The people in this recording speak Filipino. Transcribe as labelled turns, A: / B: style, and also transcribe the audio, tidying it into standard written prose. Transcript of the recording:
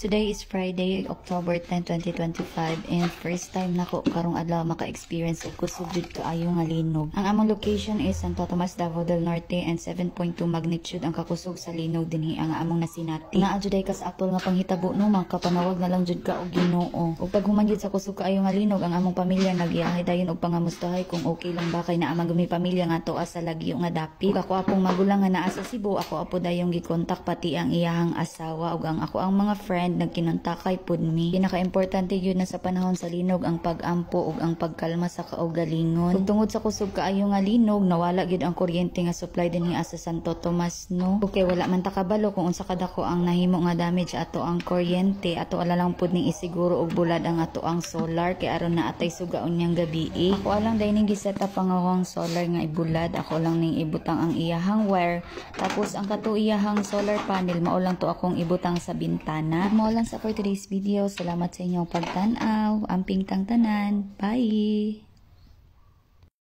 A: Today is Friday, October 10, 2025 and first time nako karong adlaw maka-experience og kusog jud kaayo nga linog. Ang among location is Santo Tomas, Davao del Norte and 7.2 magnitude ang kakusog sa linog dinhi ang among nasinati. Naa jud ay kas apol nga panghitabo no makapanawag na lang jud ka og Ginoo. Ug pag human jud sa kusog kaayo nga linog ang among pamilya nagyahay dayon og pangamustahay kung okay lang ba kay naa man gumi pamilya nga tuwa sa lagyo nga dapit. Ug ako apong magulang nga naa sa Cebu, ako apo dayong gikontak pati ang iyahang asawa ug ang ako ang mga friend nagkinontakay pud mi. Pinaka-importante gyud na sa panahon sa linog ang pag-ampo ug ang pagkalma sa kaugalingon. Ug tungod sa kusog kaayo nga linog, nawala gyud ang kuryente nga supply dinhi sa Santo Tomas no. Okay, wala man ta kabalo kung unsa kadako ang nahimo nga damage ato ang kuryente. Ato ala lang pud ning isiguro og bulad ang ato ang solar kay aron na atay sugaon niyang gabi. Ako alang dining gi-set up ang awang solar nga ibulad. Ako lang ning ibutang ang iyahang wire. Tapos ang kato iyahang solar panel mao lang to akong ibutang sa bintana. Mao lang sa for today's video. Salamat sa inyong pagtan-aw. Amping tang tanan. Bye!